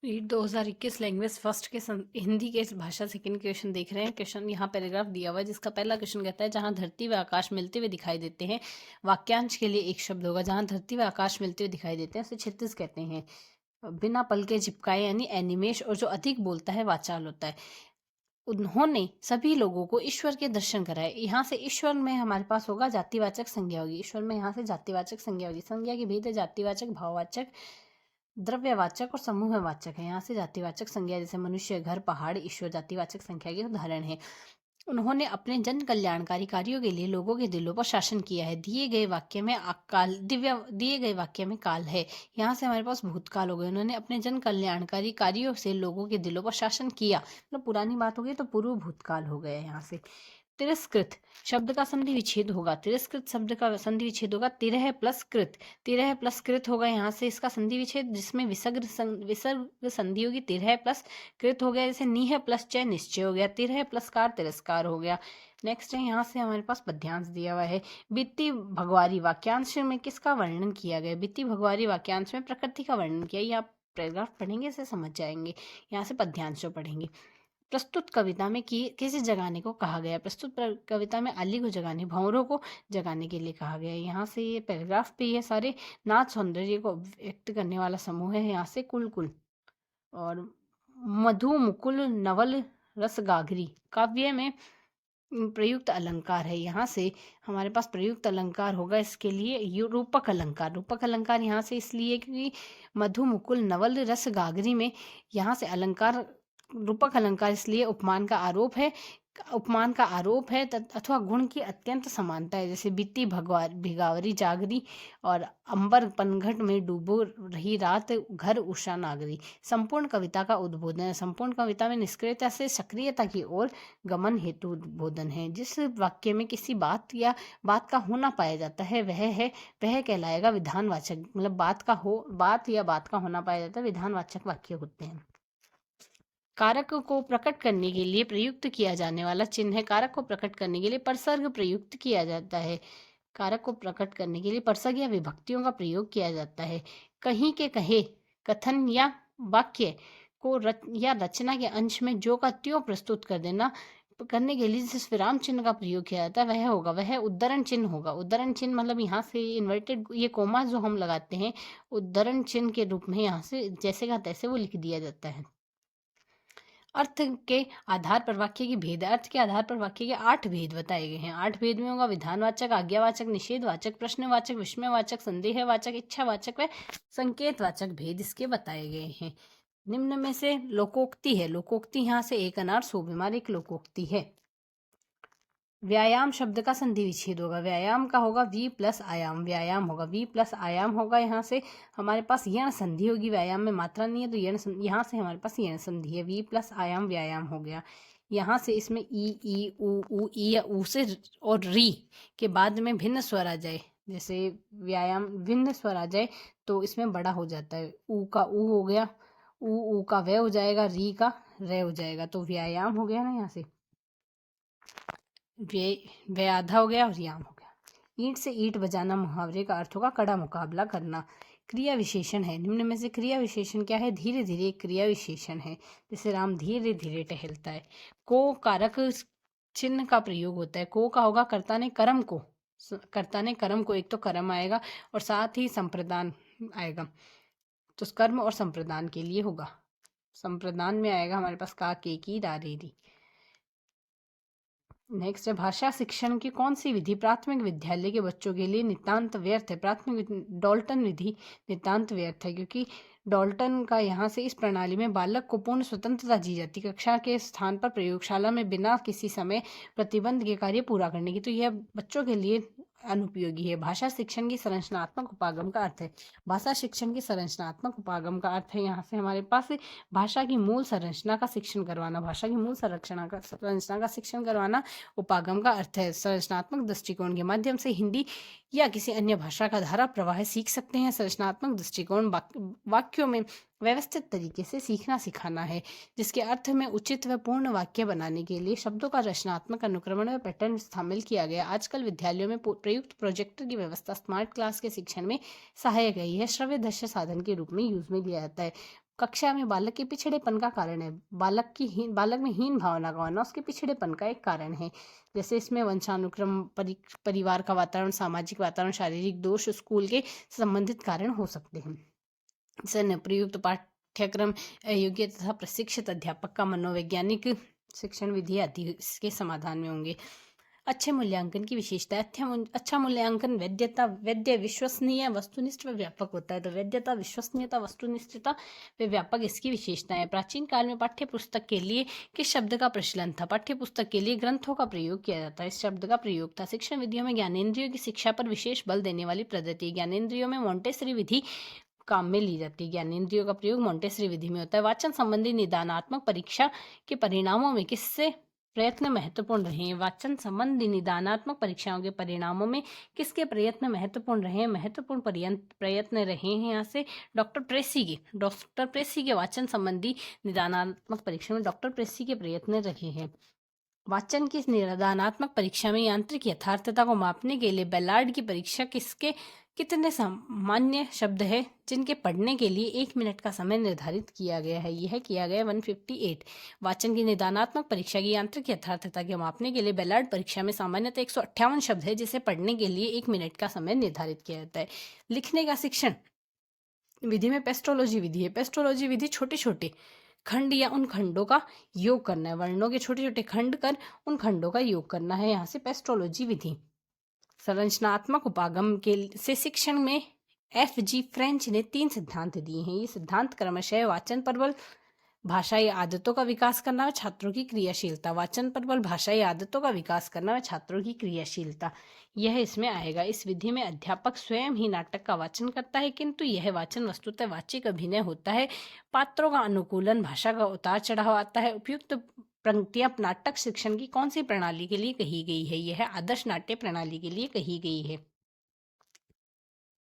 Read 2021 language first के हिंदी के भाषा सेकंड क्वेश्चन देख रहे हैं। क्वेश्चन यहाँ पैराग्राफ दिया हुआ है, जिसका पहला क्वेश्चन कहता है जहाँ धरती व आकाश मिलते हुए दिखाई देते हैं। वाक्यांश के लिए एक शब्द होगा। जहाँ धरती व आकाश मिलते हुए दिखाई देते हैं उसे क्षितिज कहते हैं। बिना पल के चिपकाए यानी एनिमेश, और जो अधिक बोलता है वाचाल होता है। उन्होंने सभी लोगों को ईश्वर के दर्शन कराए। यहाँ से ईश्वर में हमारे पास होगा जातिवाचक संज्ञा होगी। ईश्वर में यहाँ से जातिवाचक संज्ञा होगी। संज्ञा के भेद है जातिवाचक, भाववाचक, द्रव्यवाचक और समूहवाचक है। यहाँ से जातिवाचक संज्ञा जैसे मनुष्य, घर, पहाड़, ईश्वर जातिवाचक संख्या के उदाहरण है। उन्होंने अपने जन कल्याणकारी कार्यों के लिए लोगों के दिलों पर शासन किया है। दिए गए वाक्य में काल है। यहाँ से हमारे पास भूतकाल हो गए। उन्होंने अपने जन कल्याणकारी कार्यों से लोगों के दिलों पर शासन किया, मतलब पुरानी बात हो गई तो पूर्व भूतकाल हो गया। यहाँ से तिरस्कृत शब्द का संधि विच्छेद होगा। तिरस्कृत शब्द का संधि विच्छेद होगा तिरह प्लस कृत। तिरह प्लस कृत होगा यहाँ से इसका संधि विच्छेद, जिसमें विसर्ग संधि होगी। तिरह प्लस कृत हो गया। जैसे निह प्लस चय निश्चय हो गया। तिरह प्लस कार तिरस्कार हो गया। नेक्स्ट है यहाँ से हमारे पास पद्यांश दिया हुआ है। बित्ती भगवारी वाक्यांश में किसका वर्णन किया गया? बित्ती भगवारी वाक्यांश में प्रकृति का वर्णन किया। ये आप पैराग्राफ पढ़ेंगे से समझ जाएंगे। यहाँ से पद्यांश पढ़ेंगे। प्रस्तुत कविता में किसे जगाने को कहा गया? प्रस्तुत कविता में अली को जगाने, भंवरों को जगाने के लिए कहा गया। यहाँ से ये पैराग्राफ पे ये सारे नाच सौंदर्य को व्यक्त करने वाला समूह है। यहाँ से कुल और मधु मुकुल नवल रस गागरी काव्य में प्रयुक्त अलंकार है। यहाँ से हमारे पास प्रयुक्त अलंकार होगा। इसके लिए रूपक अलंकार। रूपक अलंकार यहाँ से इसलिए क्योंकि मधु मुकुल नवल रस गागरी में यहाँ से अलंकार, रूपक अलंकार इसलिए उपमान का आरोप है अथवा गुण की अत्यंत समानता है। जैसे बीती भिगावरी जागरी और अंबर पनघट में डूबो रही रात घर उषा नागरी। संपूर्ण कविता का उद्बोधन है। संपूर्ण कविता में निष्क्रियता से सक्रियता की ओर गमन हेतु उद्बोधन है। जिस वाक्य में किसी बात या बात का होना पाया जाता है वह कहलाएगा विधानवाचक। मतलब बात या बात का होना पाया जाता है, विधानवाचक वाक्य होते हैं। कारक को प्रकट करने के लिए प्रयुक्त किया जाने वाला चिन्ह है। कारक को प्रकट करने के लिए परसर्ग प्रयुक्त किया जाता है। कारक को प्रकट करने के लिए परसर्ग या विभक्तियों का प्रयोग किया जाता है। कहीं के कहे कथन या वाक्य को या रचना के अंश में जो का त्यों प्रस्तुत कर देना करने के लिए जिस विराम चिन्ह का प्रयोग किया जाता है वह उद्धरण चिन्ह होगा। उद्धरण चिन्ह मतलब यहाँ से इन्वर्टेड ये कोमा जो हम लगाते हैं उद्धरण चिन्ह के रूप में यहाँ से जैसे का तैसे वो लिख दिया जाता है। अर्थ के आधार पर वाक्य की भेद। अर्थ के आधार पर वाक्य के 8 भेद बताए गए हैं। 8 भेद में होगा विधानवाचक, आज्ञावाचक, निषेधवाचक, प्रश्नवाचक, विस्मयवाचक, संदेहवाचक, इच्छावाचक व संकेतवाचक भेद इसके बताए गए हैं। निम्न में से लोकोक्ति है। लोकोक्ति यहाँ से एक अनार सो बीमार एक लोकोक्ति है। व्यायाम शब्द का संधि विच्छेद होगा। व्यायाम का होगा वी प्लस आयाम। व्यायाम होगा वी प्लस आयाम होगा। यहाँ से हमारे पास यण संधि होगी। व्यायाम में मात्रा नहीं है तो यहाँ से हमारे पास यण संधि है। वी प्लस आयाम व्यायाम हो गया। यहाँ से इसमें ई उ ई या ऊ से और री के बाद में भिन्न स्वर आ जाए, जैसे व्यायाम भिन्न स्वर आ जाए तो इसमें बड़ा हो जाता है। ऊ का ऊ हो गया, ऊ का वे हो जाएगा, री का रे हो जाएगा, तो व्यायाम हो गया ना। यहाँ से वे आधा हो गया और याम हो गया। ईंट से ईंट बजाना मुहावरे का अर्थ होगा कड़ा मुकाबला करना। क्रिया विशेषण है। निम्न में से क्रिया विशेषण क्या है? धीरे धीरे क्रिया विशेषण है। जैसे राम धीरे धीरे टहलता है। को कारक चिन्ह का प्रयोग होता है। को का होगा कर्ता ने कर्म को एक तो कर्म आएगा और साथ ही संप्रदान आएगा, तो कर्म और संप्रदान के लिए होगा। संप्रदान में आएगा हमारे पास का के की रा रे री। नेक्स्ट है भाषा शिक्षण की कौन सी विधि प्राथमिक विद्यालय के बच्चों के लिए नितांत व्यर्थ है? डाल्टन विधि नितांत व्यर्थ है, क्योंकि डाल्टन का यहाँ से इस प्रणाली में बालक को पूर्ण स्वतंत्रता दी जाती। कक्षा के स्थान पर प्रयोगशाला में बिना किसी समय प्रतिबंध के कार्य पूरा करने की, तो यह बच्चों के लिए अनुपयोगी है। भाषा शिक्षण की संरचनात्मक उपागम का अर्थ है। भाषा शिक्षण की संरचनात्मक उपागम का अर्थ है यहाँ से हमारे पास भाषा की मूल संरचना का शिक्षण करवाना। भाषा की मूल संरचना का शिक्षण करवाना उपागम का अर्थ है। संरचनात्मक दृष्टिकोण के माध्यम से हिंदी या किसी अन्य भाषा का धारा प्रवाह सीख सकते हैं। संरचनात्मक दृष्टिकोण वाक्यों में व्यवस्थित तरीके से सीखना सिखाना है, जिसके अर्थ में उचित व पूर्ण वाक्य बनाने के लिए शब्दों का रचनात्मक अनुक्रमण व पैटर्न शामिल किया गया। आजकल विद्यालयों में प्रयुक्त प्रोजेक्टर की व्यवस्था स्मार्ट क्लास के शिक्षण में सहायक है। यह श्रव्य दृश्य साधन के रूप में यूज में लिया जाता है। कक्षा में बालक के पिछड़ेपन का कारण है। बालक में हीन भावना का होना उसके पिछड़ेपन का एक कारण है। जैसे इसमें वंशानुक्रम, परिवार का वातावरण, सामाजिक वातावरण, शारीरिक दोष, स्कूल के संबंधित कारण हो सकते हैं। जैसे प्रयुक्त पाठ्यक्रम, योग्य तथा प्रशिक्षित अध्यापक का मनोवैज्ञानिक शिक्षण विधि आदि इसके समाधान में होंगे। अच्छे मूल्यांकन की विशेषता। अच्छा मूल्यांकन वैद्य, विश्वसनीय, वस्तुनिष्ठ व व्यापक होता है। तो वैद्यता, विश्वसनीयता, वस्तुनिष्ठता व व्यापक इसकी विशेषताएं हैं। प्राचीन काल में पाठ्य पुस्तक के लिए किस शब्द का प्रचलन था? पाठ्य पुस्तक के लिए ग्रंथों का प्रयोग किया जाता है, इस शब्द का प्रयोग था। शिक्षण विधियों में ज्ञानेंद्रियों की शिक्षा पर विशेष बल देने वाली पद्धति। ज्ञानेंद्रियों में मोंटेसरी विधि काम में ली जाती है। ज्ञानेंद्रियों का प्रयोग मोंटेसरी विधि में होता है। वाचन संबंधी निदानात्मक परीक्षा के परिणामों में किससे प्रयत्न महत्वपूर्ण रहे हैं? वाचन संबंधी निदानात्मक परीक्षाओं के परिणामों में किसके प्रयत्न महत्वपूर्ण रहे हैं? महत्वपूर्ण प्रयत्न रहे हैं यहाँ से डॉक्टर प्रेसी के वाचन संबंधी निदानात्मक परीक्षा में डॉक्टर प्रेसी के प्रयत्न रहे हैं। वाचन की निदानात्मक परीक्षा में यांत्रिक यथार्थता को मापने के लिए बेलार्ड की परीक्षा कितने सामान्य शब्द है जिनके पढ़ने के लिए 1 मिनट का समय निर्धारित किया गया है? यह किया गया 158। वाचन की निदानात्मक परीक्षा की यांत्रिक यथार्थता के मापने के लिए बेलार्ड परीक्षा में सामान्यतः 158 शब्द है जिसे पढ़ने के लिए 1 मिनट का समय निर्धारित किया जाता है। लिखने का शिक्षण विधि में पेस्ट्रोलॉजी विधि है। पेस्ट्रोलॉजी विधि छोटे छोटे खंड या उन खंडों का योग करना है। वर्णों के छोटे छोटे खंड कर उन खंडों का योग करना है, यहाँ से पेस्ट्रोलॉजी विधि। संरचनात्मक उपागम के से शिक्षण में F.G. फ्रेंच ने 3 सिद्धांत दिए हैं। ये सिद्धांत क्रमशः वाचन प्रबल, भाषाई आदतों का विकास करना व छात्रों की क्रियाशीलता। वाचन प्रबल, भाषाई आदतों का विकास करना व छात्रों की क्रियाशीलता, यह इसमें आएगा। इस विधि में अध्यापक स्वयं ही नाटक का वाचन करता है, किंतु यह वाचन वस्तुतः वाचिक अभिनय होता है। पात्रों का अनुकूलन, भाषा का उतार चढ़ाव आता है। उपयुक्त पंक्तियां नाटक शिक्षण की कौन सी प्रणाली के लिए कही गई है? यह आदर्श नाट्य प्रणाली के लिए कही गई है।